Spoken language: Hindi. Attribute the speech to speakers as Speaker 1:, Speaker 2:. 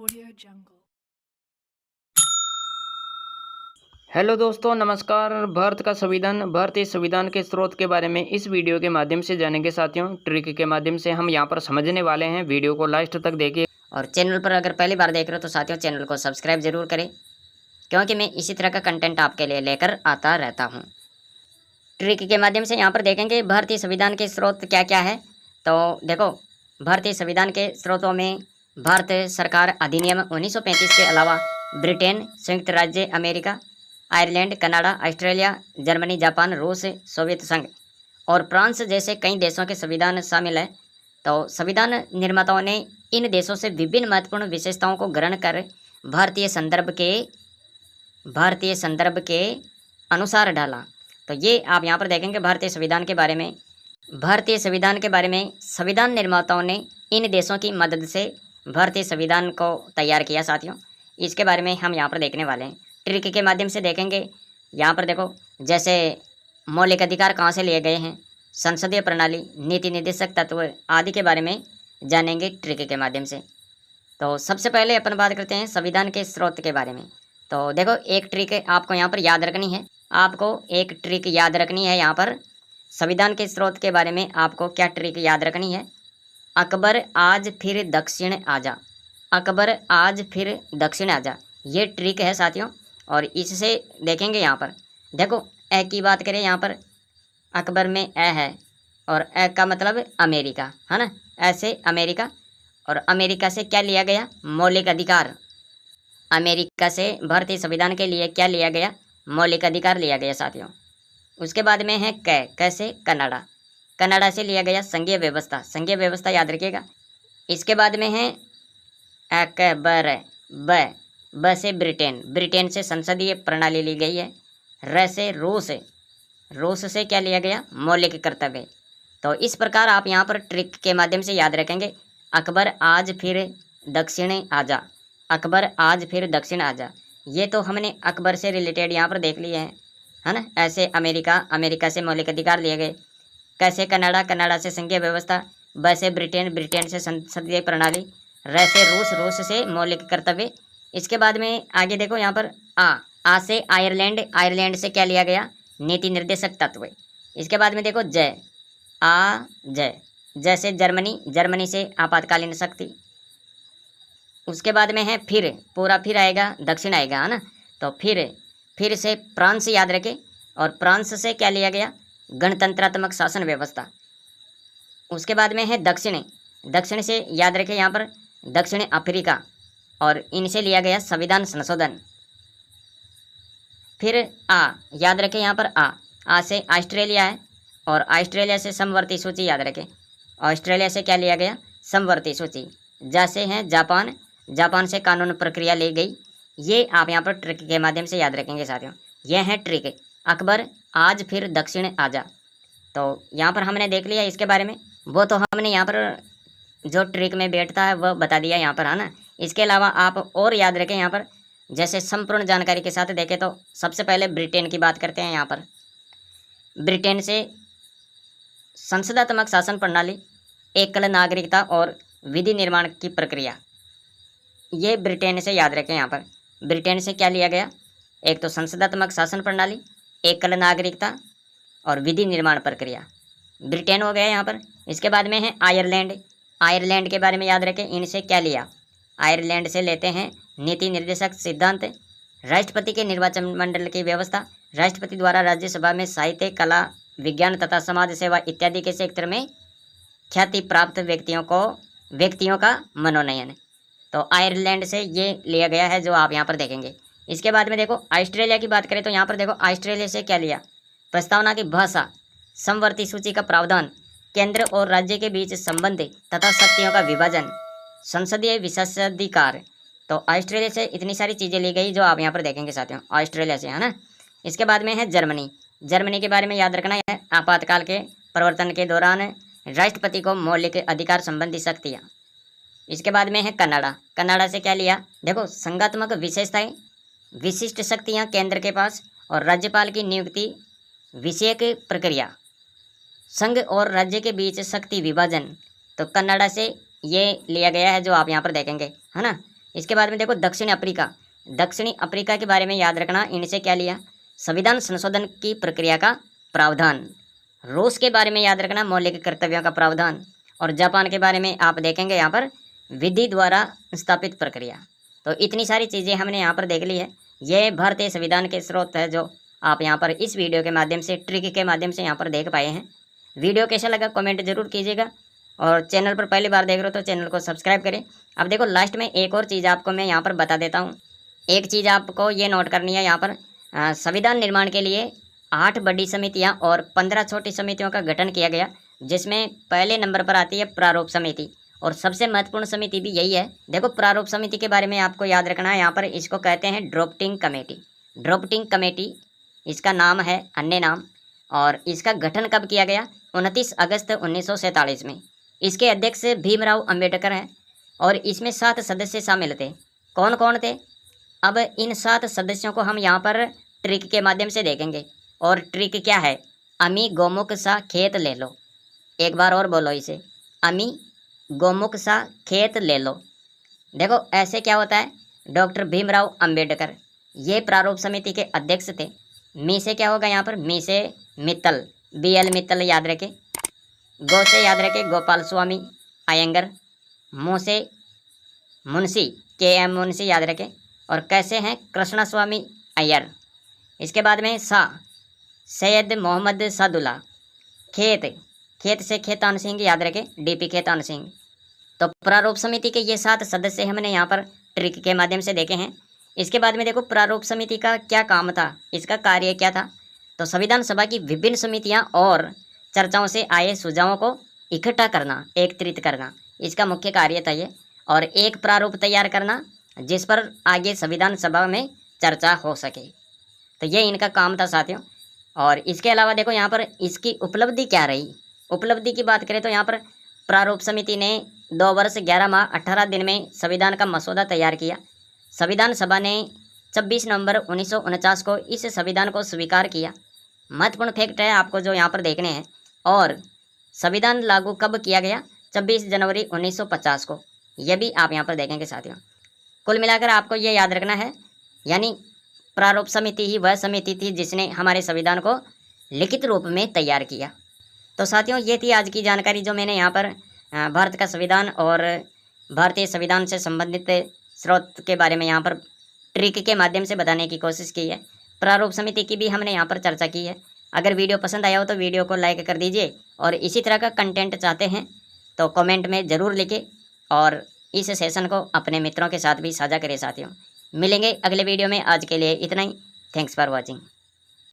Speaker 1: Audio Jungle.
Speaker 2: हेलो दोस्तों, नमस्कार। भारत का संविधान, भारतीय संविधान के स्रोत के बारे में इस वीडियो के माध्यम से जानेंगे साथियों। ट्रिक के माध्यम से हम यहाँ पर समझने वाले हैं। वीडियो को लास्ट तक देखिए
Speaker 3: और चैनल पर अगर पहली बार देख रहे हो तो साथियों चैनल को सब्सक्राइब जरूर करें, क्योंकि मैं इसी तरह का कंटेंट आपके लिए लेकर आता रहता हूँ। ट्रिक के माध्यम से यहाँ पर देखेंगे भारतीय संविधान के स्रोत क्या क्या है। तो देखो, भारतीय संविधान के स्रोतों में भारत सरकार अधिनियम 1935 के अलावा ब्रिटेन, संयुक्त राज्य America, Ireland, Canada, Australia, Germany, Japan, रूस, सोवियत संघ और फ्रांस जैसे कई देशों के संविधान शामिल है। तो संविधान निर्माताओं ने इन देशों से विभिन्न महत्वपूर्ण विशेषताओं को ग्रहण कर भारतीय संदर्भ के अनुसार डाला। तो ये आप यहाँ पर देखेंगे भारतीय संविधान के बारे में। भारतीय संविधान के बारे में संविधान निर्माताओं ने इन देशों की मदद से भारतीय संविधान को तैयार किया साथियों। इसके बारे में हम यहाँ पर देखने वाले हैं। ट्रिक के माध्यम से देखेंगे। यहाँ पर देखो, जैसे मौलिक अधिकार कहाँ से लिए गए हैं, संसदीय प्रणाली, नीति निर्देशक तत्व आदि के बारे में जानेंगे ट्रिक के माध्यम से। तो सबसे पहले अपन बात करते हैं संविधान के स्रोत के बारे में। तो देखो, एक ट्रिक आपको यहाँ पर याद रखनी है। आपको एक ट्रिक याद रखनी है यहाँ पर संविधान के स्रोत के बारे में। आपको क्या ट्रिक याद रखनी है? अकबर आज फिर दक्षिण आजा। अकबर आज फिर दक्षिण आजा, ये ट्रिक है साथियों। और इससे देखेंगे यहाँ पर, देखो ए की बात करें यहाँ पर, अकबर में ए है और ए का मतलब अमेरिका है ना। ऐसे अमेरिका, और अमेरिका से क्या लिया गया? मौलिक अधिकार। अमेरिका से भारतीय संविधान के लिए क्या लिया गया? मौलिक अधिकार लिया गया साथियों। उसके बाद में है कैसे कनाडा। कनाडा से लिया गया संघीय व्यवस्था। संघीय व्यवस्था याद रखिएगा। इसके बाद में है अकबर, ब से ब्रिटेन। ब्रिटेन से संसदीय प्रणाली ली गई है। र से रूस। रूस से क्या लिया गया? मौलिक कर्तव्य। तो इस प्रकार आप यहाँ पर ट्रिक के माध्यम से याद रखेंगे। अकबर आज फिर दक्षिण आजा। अकबर आज फिर दक्षिण आजा, ये तो हमने अकबर से रिलेटेड यहाँ पर देख लिए हैं, है ना। ऐसे अमेरिका, अमेरिका से मौलिक अधिकार लिए गए। कैसे कनाडा, कनाडा से संघीय व्यवस्था। ब से ब्रिटेन, ब्रिटेन से संसदीय प्रणाली। र से रूस, रूस से मौलिक कर्तव्य। इसके बाद में आगे देखो यहाँ पर आ से आयरलैंड। आयरलैंड से क्या लिया गया? नीति निर्देशक तत्व। इसके बाद में देखो जय से जर्मनी। जर्मनी से आपातकालीन शक्ति। उसके बाद में है फिर, पूरा फिर आएगा, दक्षिण आएगा, है ना। तो फिर से फ्रांस याद रखें। और फ्रांस से क्या लिया गया? गणतंत्रात्मक शासन व्यवस्था। उसके बाद में है दक्षिण। दक्षिण से याद रखें यहाँ पर दक्षिण अफ्रीका, और इनसे लिया गया संविधान संशोधन। फिर याद रखें यहाँ पर आ से ऑस्ट्रेलिया है, और ऑस्ट्रेलिया से समवर्ती सूची याद रखें। ऑस्ट्रेलिया से क्या लिया गया? समवर्ती सूची। जैसे हैं जापान, जापान से कानून प्रक्रिया ली गई। ये आप यहाँ पर ट्रिक के माध्यम से याद रखेंगे साथियों। ये है ट्रिक। अकबर आज फिर दक्षिण आजा, तो यहाँ पर हमने देख लिया इसके बारे में। वो तो हमने यहाँ पर जो ट्रिक में बैठता है वह बता दिया यहाँ पर, है ना। इसके अलावा आप और याद रखें यहाँ पर, जैसे संपूर्ण जानकारी के साथ देखें तो सबसे पहले ब्रिटेन की बात करते हैं यहाँ पर। ब्रिटेन से संसदात्मक शासन प्रणाली, एकल नागरिकता और विधि निर्माण की प्रक्रिया, ये ब्रिटेन से याद रखें यहाँ पर। ब्रिटेन से क्या लिया गया? एक तो संसदात्मक शासन प्रणाली, एकल नागरिकता और विधि निर्माण प्रक्रिया, ब्रिटेन हो गया यहाँ पर। इसके बाद में है आयरलैंड। आयरलैंड के बारे में याद रखें, इनसे क्या लिया? आयरलैंड से लेते हैं नीति निर्देशक सिद्धांत, राष्ट्रपति के निर्वाचन मंडल की व्यवस्था, राष्ट्रपति द्वारा राज्यसभा में साहित्य, कला, विज्ञान तथा समाज सेवा इत्यादि के क्षेत्र में ख्याति प्राप्त व्यक्तियों का मनोनयन। तो आयरलैंड से ये लिया गया है, जो आप यहाँ पर देखेंगे। इसके बाद में देखो ऑस्ट्रेलिया की बात करें तो यहाँ पर देखो ऑस्ट्रेलिया से क्या लिया? प्रस्तावना की भाषा, समवर्ती सूची का प्रावधान, केंद्र और राज्य के बीच संबंध तथा शक्तियों का विभाजन, संसदीय विशेषाधिकार। तो ऑस्ट्रेलिया से इतनी सारी चीज़ें ली गई जो आप यहाँ पर देखेंगे साथियों, ऑस्ट्रेलिया से, है ना। इसके बाद में है जर्मनी। जर्मनी के बारे में याद रखना है, आपातकाल के प्रवर्तन के दौरान राष्ट्रपति को मौलिक अधिकार संबंधी शक्तियाँ। इसके बाद में है कनाडा। कनाडा से क्या लिया? देखो, संघात्मक विशेषताएं, विशिष्ट शक्तियाँ केंद्र के पास और राज्यपाल की नियुक्ति विषयक प्रक्रिया, संघ और राज्य के बीच शक्ति विभाजन। तो कनाडा से ये लिया गया है जो आप यहाँ पर देखेंगे, है ना। इसके बाद में देखो दक्षिणी अफ्रीका, दक्षिणी अफ्रीका के बारे में याद रखना, इनसे क्या लिया, संविधान संशोधन की प्रक्रिया का प्रावधान। रूस के बारे में याद रखना, मौलिक कर्तव्यों का प्रावधान। और जापान के बारे में आप देखेंगे यहाँ पर विधि द्वारा स्थापित प्रक्रिया। तो इतनी सारी चीज़ें हमने यहाँ पर देख ली है। ये भारतीय संविधान के स्रोत है जो आप यहाँ पर इस वीडियो के माध्यम से, ट्रिक के माध्यम से यहाँ पर देख पाए हैं। वीडियो कैसा लगा कमेंट जरूर कीजिएगा, और चैनल पर पहली बार देख रहे हो तो चैनल को सब्सक्राइब करें। अब देखो लास्ट में एक और चीज़ आपको मैं यहाँ पर बता देता हूँ। एक चीज़ आपको ये नोट करनी है, यहाँ पर संविधान निर्माण के लिए 8 बड़ी समितियाँ और 15 छोटी समितियों का गठन किया गया, जिसमें पहले नंबर पर आती है प्रारूप समिति, और सबसे महत्वपूर्ण समिति भी यही है। देखो प्रारूप समिति के बारे में आपको याद रखना है, यहाँ पर इसको कहते हैं ड्राफ्टिंग कमेटी। ड्राफ्टिंग कमेटी इसका नाम है, अन्य नाम। और इसका गठन कब किया गया, 29 अगस्त 1947 में। इसके अध्यक्ष भीमराव अंबेडकर हैं, और इसमें 7 सदस्य शामिल थे। कौन कौन थे? अब इन 7 सदस्यों को हम यहाँ पर ट्रिक के माध्यम से देखेंगे। और ट्रिक क्या है, अमी गोमुख सा खेत ले लो। एक बार और बोलो इसे, अमी गोमुख सा खेत ले लो। देखो ऐसे क्या होता है, डॉक्टर भीमराव अंबेडकर ये प्रारूप समिति के अध्यक्ष थे। मी से क्या होगा यहाँ पर, मी से मित्तल, BL मित्तल याद रखे। गो से याद रखे गोपाल स्वामी अयंगर। मु से मुंशी, KM मुंशी याद रखे। और कैसे हैं, कृष्णा स्वामी अय्यर। इसके बाद में सैयद मोहम्मद सादुल्ला। खेत से खेतान सिंह याद रखे, DP खेतान सिंह। तो प्रारूप समिति के ये 7 सदस्य हमने यहाँ पर ट्रिक के माध्यम से देखे हैं। इसके बाद में देखो प्रारूप समिति का क्या काम था, इसका कार्य क्या था। तो संविधान सभा की विभिन्न समितियाँ और चर्चाओं से आए सुझावों को इकट्ठा करना, एकत्रित करना, इसका मुख्य कार्य था ये। और एक प्रारूप तैयार करना जिस पर आगे संविधान सभा में चर्चा हो सके। तो ये इनका काम था साथियों। और इसके अलावा देखो यहाँ पर इसकी उपलब्धि क्या रही। उपलब्धि की बात करें तो यहाँ पर प्रारूप समिति ने 2 वर्ष 11 माह 18 दिन में संविधान का मसौदा तैयार किया। संविधान सभा ने 26 नवंबर 1949 को इस संविधान को स्वीकार किया। महत्वपूर्ण फैक्ट है आपको जो यहाँ पर देखने हैं। और संविधान लागू कब किया गया, 26 जनवरी 1950 को। यह भी आप यहाँ पर देखेंगे साथियों। कुल मिलाकर आपको ये याद रखना है, यानी प्रारूप समिति ही वह समिति थी जिसने हमारे संविधान को लिखित रूप में तैयार किया। तो साथियों ये थी आज की जानकारी जो मैंने यहाँ पर भारत का संविधान और भारतीय संविधान से संबंधित स्रोत के बारे में यहाँ पर ट्रिक के माध्यम से बताने की कोशिश की है। प्रारूप समिति की भी हमने यहाँ पर चर्चा की है। अगर वीडियो पसंद आया हो तो वीडियो को लाइक कर दीजिए, और इसी तरह का कंटेंट चाहते हैं तो कमेंट में ज़रूर लिखें, और इस सेशन को अपने मित्रों के साथ भी साझा करें साथियों। मिलेंगे अगले वीडियो में, आज के लिए इतना ही। Thanks for watching.